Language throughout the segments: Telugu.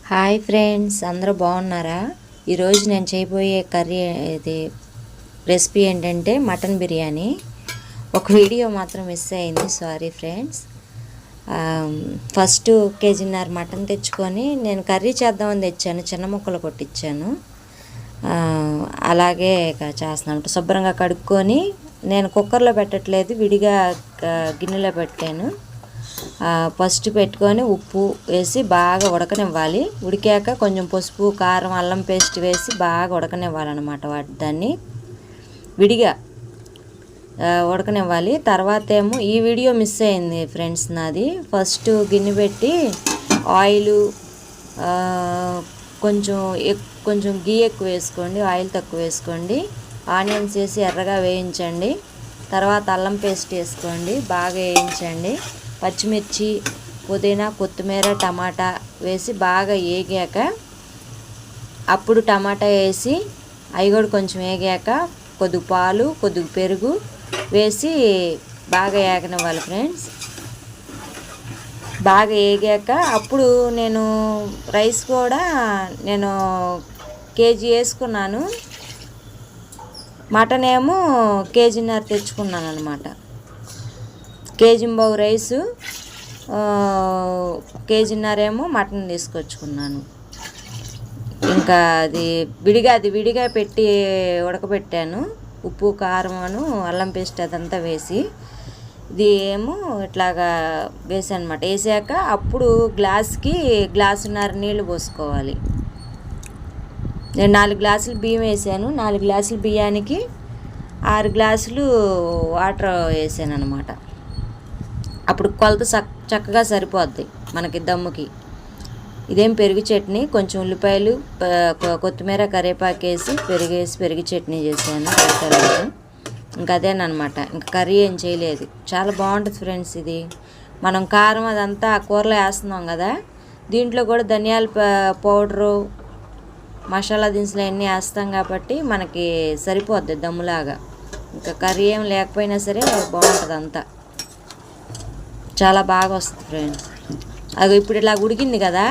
హాయ్ ఫ్రెండ్స్, అందరూ బాగున్నారా? ఈరోజు నేను చేయబోయే రెసిపీ ఏంటంటే మటన్ బిర్యానీ. ఒక వీడియో మాత్రం మిస్ అయింది, సారీ ఫ్రెండ్స్. ఫస్ట్ కేజీన్నర మటన్ తెచ్చుకొని నేను కర్రీ చేద్దామని తెచ్చాను, చిన్న ముక్కలు కొట్టించాను. అలాగే చేస్తున్నాను. శుభ్రంగా కడుక్కొని నేను కుక్కర్లో పెట్టట్లేదు, విడిగా గిన్నెలో పెట్టాను. ఫస్ట్ పెట్టుకొని ఉప్పు వేసి బాగా ఉడకనివ్వాలి. ఉడికాక కొంచెం పసుపు, కారం, అల్లం పేస్ట్ వేసి బాగా ఉడకనివ్వాలన్నమాట. దాన్ని విడిగా ఉడకనివ్వాలి. తర్వాత ఏమో ఈ వీడియో మిస్ అయింది ఫ్రెండ్స్ నాది. ఫస్ట్ గిన్నె పెట్టి ఆయిల్ కొంచెం గీ ఎక్కువ వేసుకోండి, ఆయిల్ తక్కువ వేసుకోండి. ఆనియన్స్ వేసి ఎర్రగా వేయించండి. తర్వాత అల్లం పేస్ట్ వేసుకోండి, బాగా వేయించండి. పచ్చిమిర్చి, పుదీనా, కొత్తిమీర, టమాటా వేసి బాగా వేగాక అప్పుడు టమాటా వేసి అవి కూడా కొంచెం వేగాక కొద్దిగా పాలు, కొద్దిగా పెరుగు వేసి బాగా వేగనివ్వాలి ఫ్రెండ్స్. బాగా వేగాక అప్పుడు నేను రైస్ కూడా కేజీ వేసుకున్నాను. మటన్ ఏమో కేజీన్నర తెచ్చుకున్నాను అనమాట. కేజీంబావు రైసు, కేజీన్నర ఏమో మటన్ తీసుకొచ్చుకున్నాను. ఇంకా అది విడిగా పెట్టి ఉడకబెట్టాను. ఉప్పు, కారం, అల్లం పేస్ట్ అదంతా వేసి ఇది ఏమో ఇట్లాగా వేసాను అనమాట. వేసాక అప్పుడు గ్లాసున్నర నీళ్ళు పోసుకోవాలి. నేను 4 గ్లాసులు బియ్యం వేసాను. 4 గ్లాసుల బియ్యానికి 6 గ్లాసులు వాటర్ వేసాను అనమాట. అప్పుడు కొలత చక్కగా సరిపోద్ది మనకి దమ్ముకి. ఇదేం పెరుగు చట్నీ, కొంచెం ఉల్లిపాయలు, కొత్తిమీర, కరివేపాకు వేసి పెరుగు చట్నీ చేశాను. ఇంకా అదేనమాట, ఇంకా కర్రీ ఏం చేయలేదు. చాలా బాగుంటుంది ఫ్రెండ్స్ ఇది. మనం కారం అదంతా కూరలో వేస్తున్నాం కదా, దీంట్లో కూడా ధనియాల పౌడరు, మసాలా దినుసులు అన్నీ వేస్తాం కాబట్టి మనకి సరిపోద్ది దమ్ములాగా. ఇంకా కర్రీ ఏం లేకపోయినా సరే బాగుంటుంది అంతా, చాలా బాగా వస్తుంది ఫ్రెండ్స్. అది ఇప్పుడు ఇలా ఉడికింది కదా,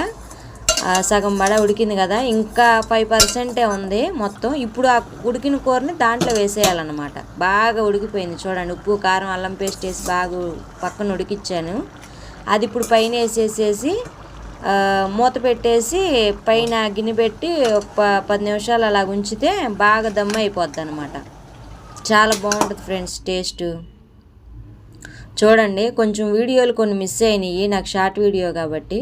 సగం ఉడికింది కదా, ఇంకా 5% ఉంది మొత్తం. ఇప్పుడు ఆ ఉడికిన కూరని దాంట్లో వేసేయాలన్నమాట. బాగా ఉడికిపోయింది చూడండి. ఉప్పు, కారం, అల్లం పేస్ట్ వేసి బాగా పక్కన ఉడికిచ్చాను. అది ఇప్పుడు పైన వేసేసేసి మూత పెట్టేసి పైన గిన్నె పెట్టి ఒక 10 నిమిషాలు అలా ఉంచితే బాగా దమ్ము అయిపోద్ది అనమాట. చాలా బాగుంటుంది ఫ్రెండ్స్ టేస్ట్. చూడండి, కొంచెం వీడియోలు కొన్ని మిస్ అయినాయి, నాకు షార్ట్ వీడియో కాబట్టి.